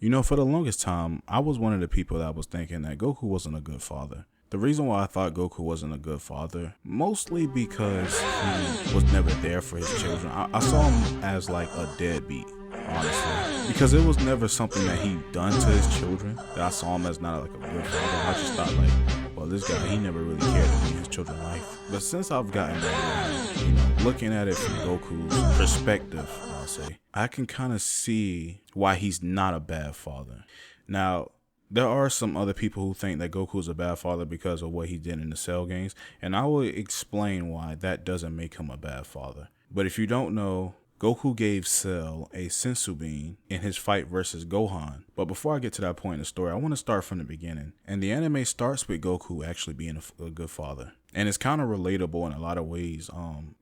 You know, for the longest time, I was one of the people that was thinking that Goku wasn't a good father. The reason why I thought Goku wasn't a good father, mostly because he was never there for his children. I saw him as like a deadbeat, honestly, because it was never something that he done to his children that I saw him as not like a good father. I just thought like, well, this guy, he never really cared to be in his children's life. But since I've gotten older, you know, looking at it from Goku's perspective, I'll say, I can kind of see why he's not a bad father. Now, there are some other people who think that Goku is a bad father because of what he did in the Cell games, and I will explain why that doesn't make him a bad father. But if you don't know, Goku gave Cell a sensu bean in his fight versus Gohan. But before I get to that point in the story, I want to start from the beginning. And the anime starts with Goku actually being a good father. And it's kind of relatable in a lot of ways.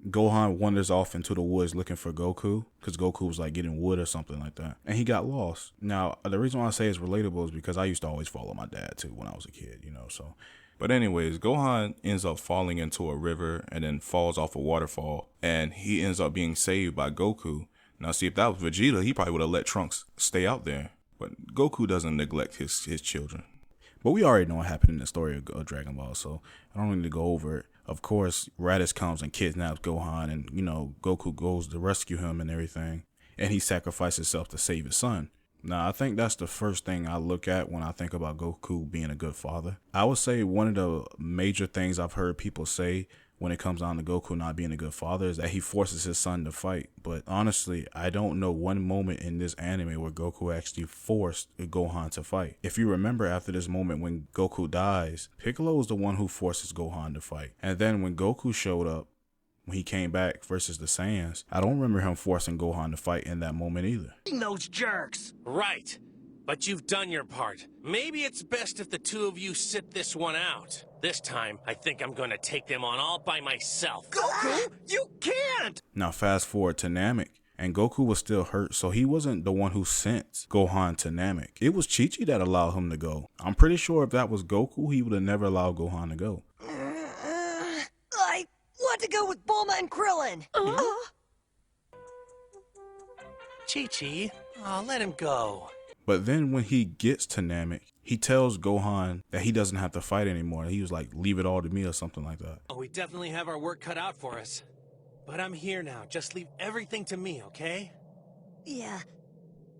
Gohan wanders off into the woods looking for Goku because Goku was like getting wood or something like that. And he got lost. Now, the reason why I say it's relatable is because I used to always follow my dad too when I was a kid, you know, so. But anyways, Gohan ends up falling into a river and then falls off a waterfall. And he ends up being saved by Goku. Now, see, if that was Vegeta, he probably would have let Trunks stay out there. But Goku doesn't neglect his children. But we already know what happened in the story of Dragon Ball, so I don't need to go over it. Of course, Raditz comes and kidnaps Gohan, and, you know, Goku goes to rescue him and everything. And he sacrifices himself to save his son. Now, I think that's the first thing I look at when I think about Goku being a good father. I would say one of the major things I've heard people say when it comes down to Goku not being a good father is that he forces his son to fight. But honestly, I don't know one moment in this anime where Goku actually forced Gohan to fight. If you remember, after this moment when Goku dies, Piccolo is the one who forces Gohan to fight. And then when Goku showed up, when he came back versus the Saiyans, I don't remember him forcing Gohan to fight in that moment either. Those jerks! Right. But you've done your part. Maybe it's best if the two of you sit this one out. This time, I think I'm gonna take them on all by myself. Goku, you can't! Now fast forward to Namek, and Goku was still hurt, so he wasn't the one who sent Gohan to Namek. It was Chi-Chi that allowed him to go. I'm pretty sure if that was Goku, he would have never allowed Gohan to go. I want to go with Bulma and Krillin. Chi-Chi, let him go. But then when he gets to Namek, he tells Gohan that he doesn't have to fight anymore. He was like, leave it all to me or something like that. Oh, we definitely have our work cut out for us. But I'm here now. Just leave everything to me, okay? Yeah,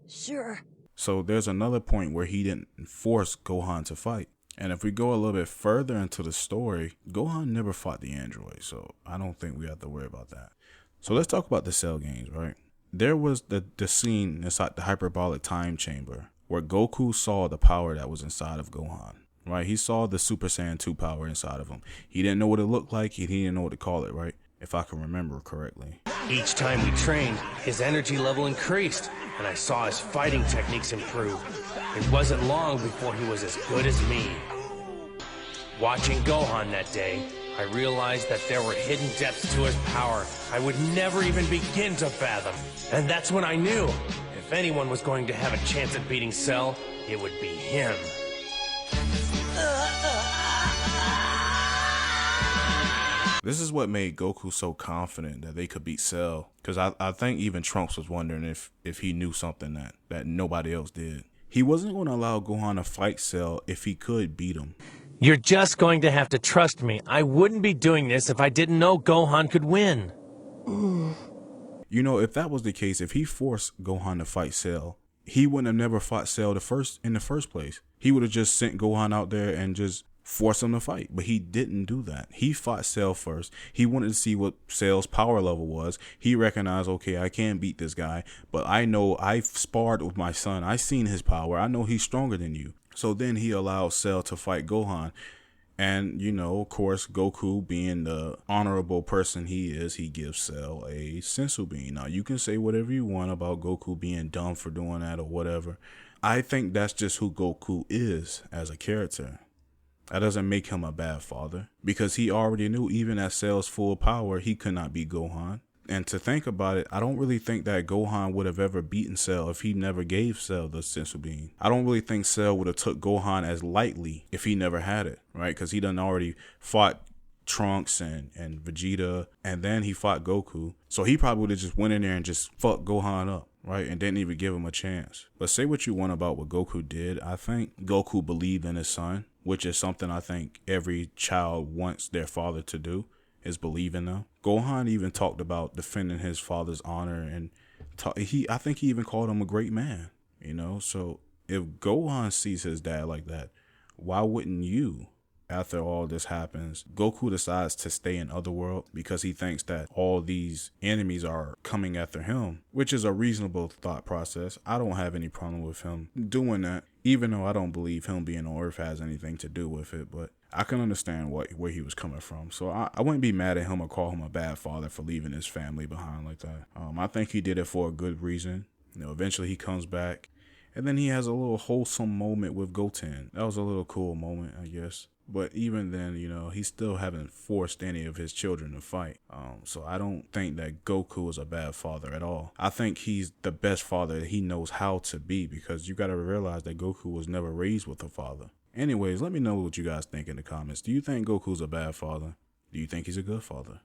sure. So there's another point where he didn't force Gohan to fight. And if we go a little bit further into the story, Gohan never fought the android, so I don't think we have to worry about that. So let's talk about the Cell games, right? There was the scene inside the hyperbolic time chamber where Goku saw the power that was inside of Gohan, right? He saw the Super Saiyan 2 power inside of him. He didn't know what it looked like. He didn't know what to call it, right? If I can remember correctly. Each time we trained, his energy level increased, and I saw his fighting techniques improve. It wasn't long before he was as good as me. Watching Gohan that day, I realized that there were hidden depths to his power I would never even begin to fathom. And that's when I knew, if anyone was going to have a chance at beating Cell, it would be him. This is what made Goku so confident that they could beat Cell. Because I think even Trunks was wondering if he knew something that nobody else did. He wasn't going to allow Gohan to fight Cell if he could beat him. You're just going to have to trust me. I wouldn't be doing this if I didn't know Gohan could win. You know, if that was the case, if he forced Gohan to fight Cell, he wouldn't have never fought Cell in the first place. He would have just sent Gohan out there and just forced him to fight. But he didn't do that. He fought Cell first. He wanted to see what Cell's power level was. He recognized, okay, I can't beat this guy, but I know I've sparred with my son. I've seen his power. I know he's stronger than you. So then he allowed Cell to fight Gohan. And, you know, of course, Goku being the honorable person he is, he gives Cell a sensu bean. Now, you can say whatever you want about Goku being dumb for doing that or whatever. I think that's just who Goku is as a character. That doesn't make him a bad father, because he already knew even at Cell's full power, he could not beat Gohan. And to think about it, I don't really think that Gohan would have ever beaten Cell if he never gave Cell the sensu bean. I don't really think Cell would have took Gohan as lightly if he never had it, right? Because he done already fought Trunks and Vegeta, and then he fought Goku. So he probably would have just went in there and just fucked Gohan up, right? And didn't even give him a chance. But say what you want about what Goku did. I think Goku believed in his son, which is something I think every child wants their father to do, is believe in them. Gohan even talked about defending his father's honor, and I think he even called him a great man, you know? So if Gohan sees his dad like that, why wouldn't you? After all this happens, Goku decides to stay in Otherworld because he thinks that all these enemies are coming after him, which is a reasonable thought process. I don't have any problem with him doing that, even though I don't believe him being on Earth has anything to do with it, but I can understand where he was coming from. So I wouldn't be mad at him or call him a bad father for leaving his family behind like that. I think he did it for a good reason. You know, eventually he comes back, and then he has a little wholesome moment with Goten. That was a little cool moment, I guess. But even then, you know, he still haven't forced any of his children to fight. So I don't think that Goku is a bad father at all. I think he's the best father that he knows how to be, because you got to realize that Goku was never raised with a father. Anyways, let me know what you guys think in the comments. Do you think Goku's a bad father? Do you think he's a good father?